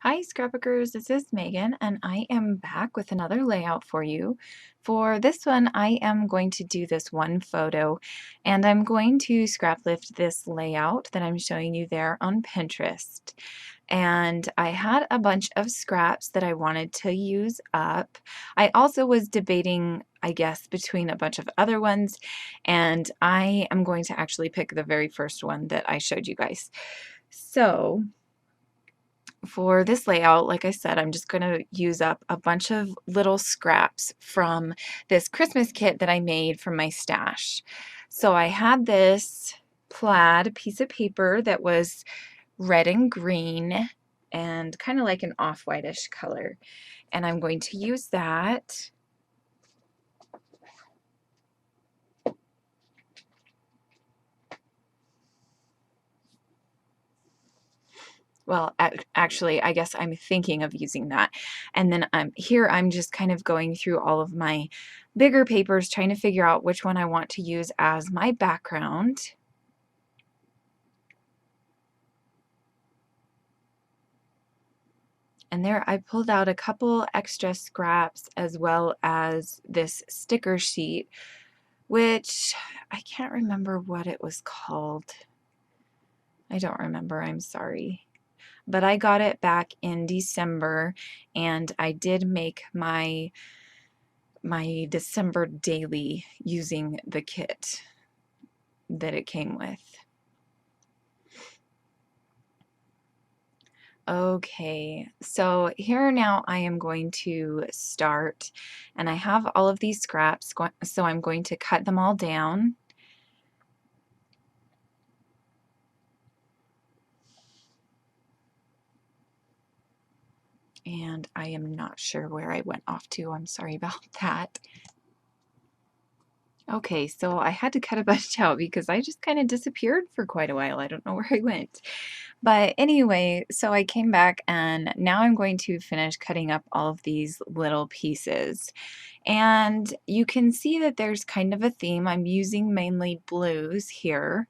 Hi, Scrapbookers. This is Megan, and I am back with another layout for you. For this one, I am going to do this one photo, and I'm going to scrap lift this layout that I'm showing you there on Pinterest. And I had a bunch of scraps that I wanted to use up. I also was debating, I guess, between a bunch of other ones, and I am going to actually pick the very first one that I showed you guys. So, for this layout, like I said, I'm just going to use up a bunch of little scraps from this Christmas kit that I made from my stash. So I had this plaid piece of paper that was red and green and kind of like an off-whitish color. And I'm going to use that. Well, actually, I guess I'm thinking of using that. And then I'm just kind of going through all of my bigger papers, trying to figure out which one I want to use as my background. And there I pulled out a couple extra scraps as well as this sticker sheet, which I can't remember what it was called. I don't remember, I'm sorry. But I got it back in December, and I did make my December daily using the kit that it came with. Okay, so here now I am going to start, and I have all of these scraps, so I'm going to cut them all down. And I am not sure where I went off to. I'm sorry about that. Okay, so I had to cut a bunch out because I just kind of disappeared for quite a while. I don't know where I went. But anyway, so I came back and now I'm going to finish cutting up all of these little pieces. And you can see that there's kind of a theme. I'm using mainly blues here.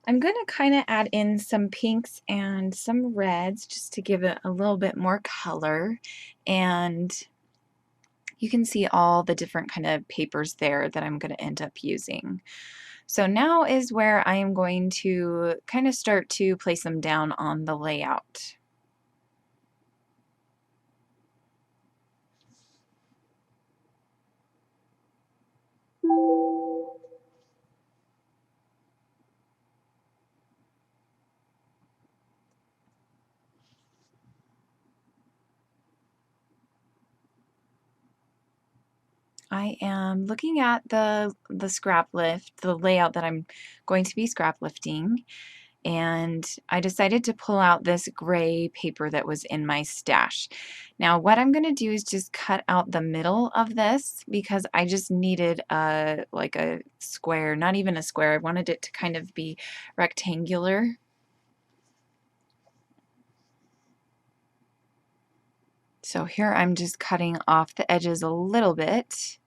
I'm going to kind of add in some pinks and some reds just to give it a little bit more color. And you can see all the different kind of papers there that I'm going to end up using. So now is where I am going to kind of start to place them down on the layout. I am looking at the scrap lift, the layout that I'm going to be scrap lifting, and I decided to pull out this gray paper that was in my stash. Now what I'm going to do is just cut out the middle of this because I just needed like a square, not even a square. I wanted it to kind of be rectangular. So here I'm just cutting off the edges a little bit.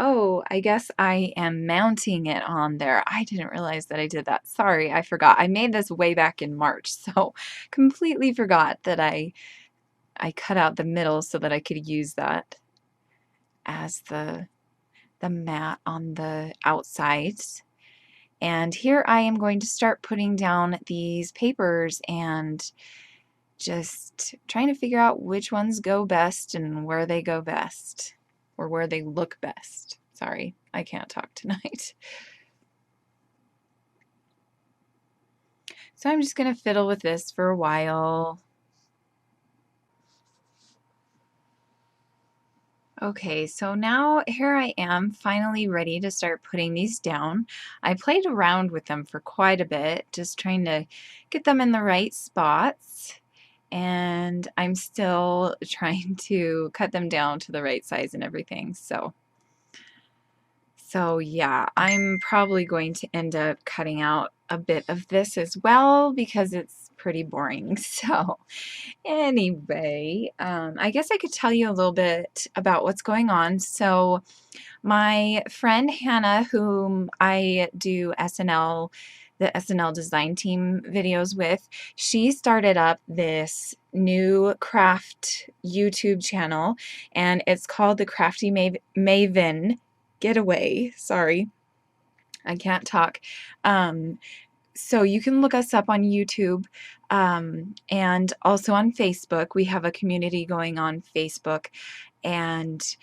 Oh, I guess I am mounting it on there. I didn't realize that I did that. Sorry, I forgot. I made this way back in March, so completely forgot that I cut out the middle so that I could use that as the mat on the outsides. And here I am going to start putting down these papers and just trying to figure out which ones go best and where they go best, or where they look best. Sorry, I can't talk tonight. So I'm just going to fiddle with this for a while. Okay, so now here I am finally ready to start putting these down. I played around with them for quite a bit, just trying to get them in the right spots. And I'm still trying to cut them down to the right size and everything. So yeah, I'm probably going to end up cutting out a bit of this as well because it's pretty boring. So anyway, I guess I could tell you a little bit about what's going on. So my friend Hannah, whom I do SNL the SNL design team videos with, she started up this new craft YouTube channel, and it's called the Crafty Maven Getaway. Sorry, I can't talk. So you can look us up on YouTube, and also on Facebook. We have a community going on Facebook, and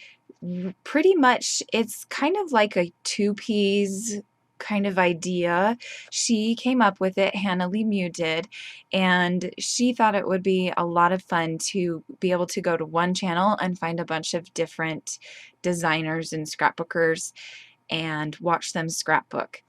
pretty much it's kind of like a two peas kind of idea. She came up with it, Hannah Lee Mew did, and she thought it would be a lot of fun to be able to go to one channel and find a bunch of different designers and scrapbookers and watch them scrapbook.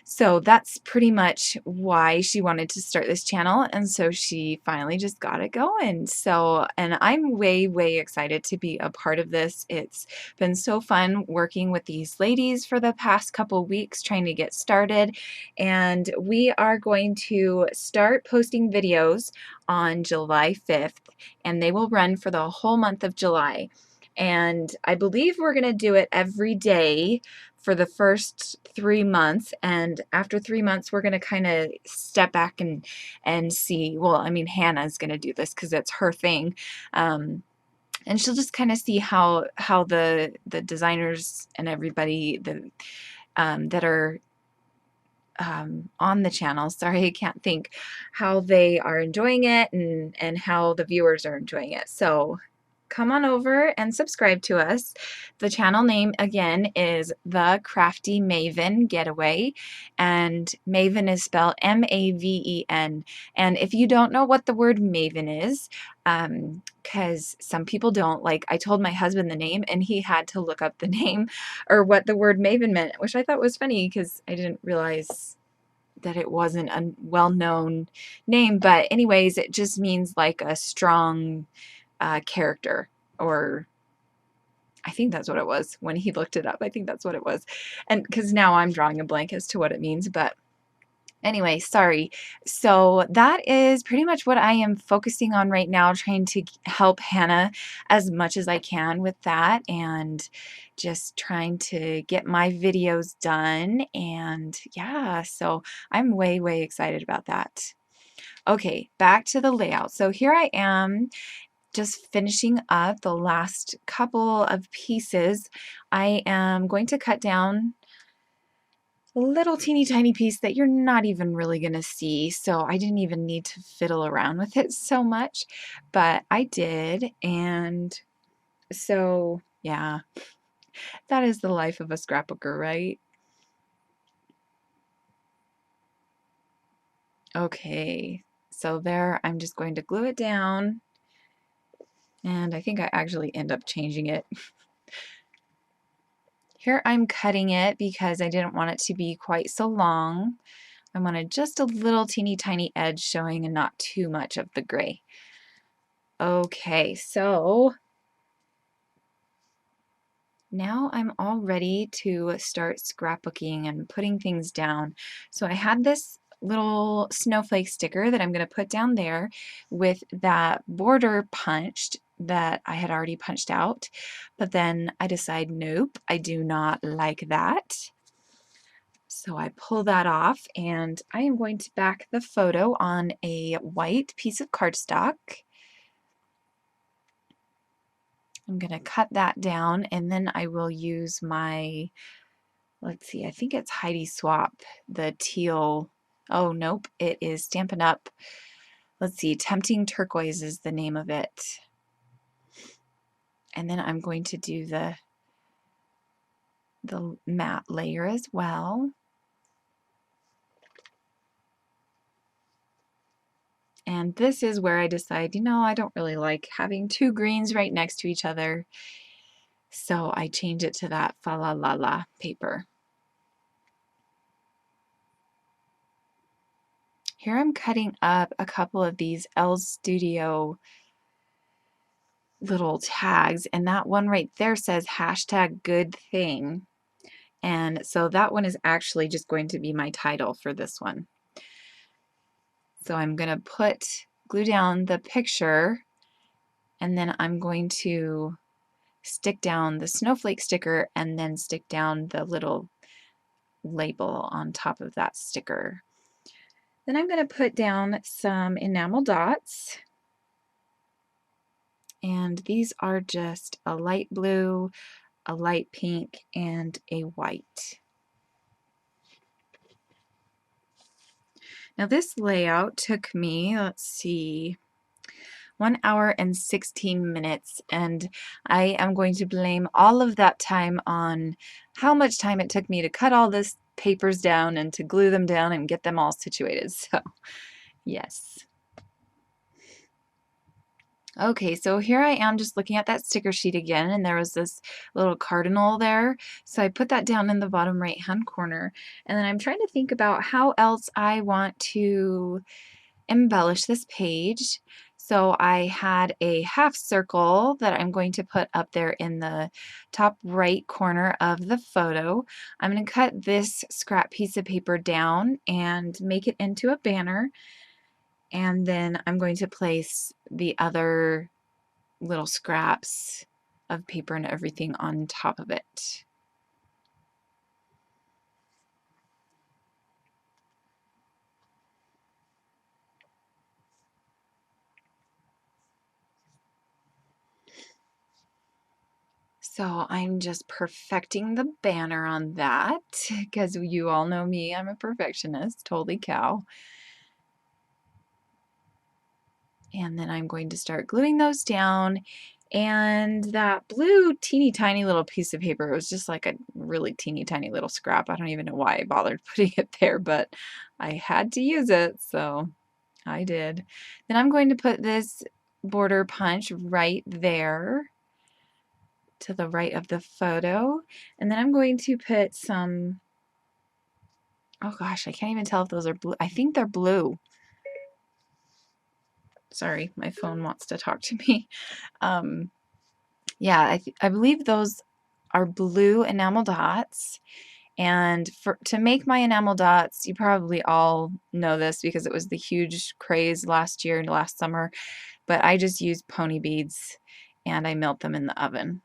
So that's pretty much why she wanted to start this channel, and so she finally just got it going. So, and I'm way, way excited to be a part of this. It's been so fun working with these ladies for the past couple weeks trying to get started, and we are going to start posting videos on July 5th, and they will run for the whole month of July. And I believe we're going to do it every day for the first 3 months, and after 3 months we're going to kind of step back and see. Well, I mean, Hannah's going to do this because it's her thing, and she'll just kind of see how the designers and everybody that are on the channel, sorry, I can't think, how they are enjoying it and how the viewers are enjoying it. So come on over and subscribe to us. The channel name again is The Crafty Maven Getaway, and Maven is spelled M-A-V-E-N. And if you don't know what the word Maven is, because some people don't, like I told my husband the name and he had to look up the name or what the word Maven meant, which I thought was funny because I didn't realize that it wasn't a well-known name. But anyways, it just means like a strong character, or I think that's what it was when he looked it up. I think that's what it was. And because now I'm drawing a blank as to what it means, but anyway, sorry. So that is pretty much what I am focusing on right now, trying to help Hannah as much as I can with that, and just trying to get my videos done. And yeah, so I'm way, way excited about that. Okay, back to the layout. So here I am, just finishing up the last couple of pieces. I am going to cut down a little teeny tiny piece that you're not even really going to see, so I didn't even need to fiddle around with it so much, but I did. And so yeah, that is the life of a scrapbooker, right? Okay, so there, I'm just going to glue it down, and I think I actually end up changing it. Here I'm cutting it because I didn't want it to be quite so long. I wanted just a little teeny tiny edge showing and not too much of the gray. Okay, so now I'm all ready to start scrapbooking and putting things down. So I had this little snowflake sticker that I'm going to put down there with that border punched that I had already punched out, but then I decide, nope, I do not like that. So I pull that off, and I am going to back the photo on a white piece of cardstock. I'm going to cut that down, and then I will use my, let's see, I think it's Heidi Swap, the teal. Oh, nope, it is Stampin' Up. Let's see, Tempting Turquoise is the name of it. And then I'm going to do the matte layer as well. And this is where I decide, you know, I don't really like having two greens right next to each other. So I change it to that Fa La La La paper. Here I'm cutting up a couple of these Elle Studio little tags, and that one right there says hashtag good thing. And so that one is actually just going to be my title for this one. So I'm going to glue down the picture, and then I'm going to stick down the snowflake sticker and then stick down the little label on top of that sticker. Then I'm going to put down some enamel dots. And these are just a light blue, a light pink, and a white. Now this layout took me, let's see, 1 hour and 16 minutes, and I am going to blame all of that time on how much time it took me to cut all this papers down and to glue them down and get them all situated. So, yes. Okay, so here I am just looking at that sticker sheet again, and there was this little cardinal there. So I put that down in the bottom right-hand corner, and then I'm trying to think about how else I want to embellish this page. So I had a half circle that I'm going to put up there in the top right corner of the photo. I'm going to cut this scrap piece of paper down and make it into a banner. And then I'm going to place the other little scraps of paper and everything on top of it. So I'm just perfecting the banner on that because you all know me, I'm a perfectionist, holy cow. And then I'm going to start gluing those down. And that blue teeny tiny little piece of paper, it was just like a really teeny tiny little scrap. I don't even know why I bothered putting it there, but I had to use it, so I did. Then I'm going to put this border punch right there to the right of the photo. And then I'm going to put some, oh gosh, I can't even tell if those are blue. I think they're blue. Sorry, my phone wants to talk to me. Yeah, I believe those are blue enamel dots. And to make my enamel dots, you probably all know this because it was the huge craze last year and last summer, but I just used pony beads and I melt them in the oven.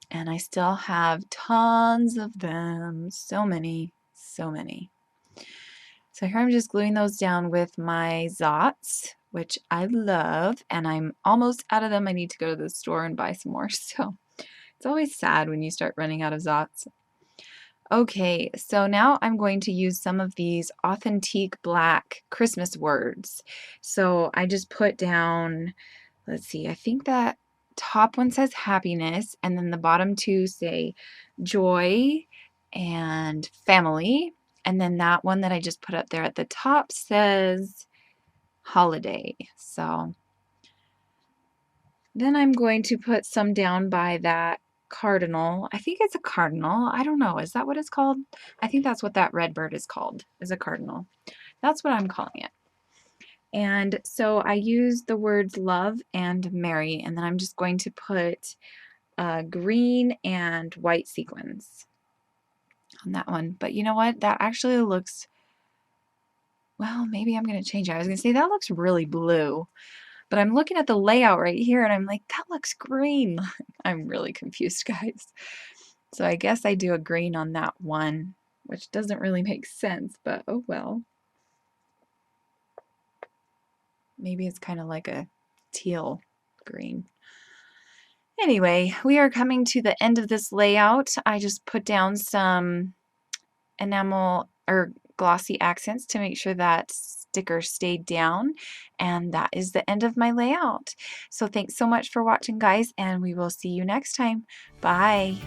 And I still have tons of them, so many, so many. So here I'm just gluing those down with my Zots, which I love, and I'm almost out of them. I need to go to the store and buy some more, so it's always sad when you start running out of Zots. Okay, so now I'm going to use some of these Authentique black Christmas words. So I just put down, let's see, I think that top one says happiness, and then the bottom two say joy and family. And then that one that I just put up there at the top says holiday. So then I'm going to put some down by that cardinal. I think it's a cardinal. I don't know. Is that what it's called? I think that's what that red bird is called, is a cardinal. That's what I'm calling it. And so I use the words love and merry, and then I'm just going to put green and white sequins on that one. But you know what? That actually looks, well, maybe I'm going to change it. I was going to say that looks really blue. But I'm looking at the layout right here and I'm like, that looks green. I'm really confused, guys. So I guess I do a green on that one, which doesn't really make sense, but oh well. Maybe it's kind of like a teal green. Anyway, we are coming to the end of this layout. I just put down some enamel or glossy accents to make sure that sticker stayed down, and that is the end of my layout. So thanks so much for watching, guys, and we will see you next time. Bye.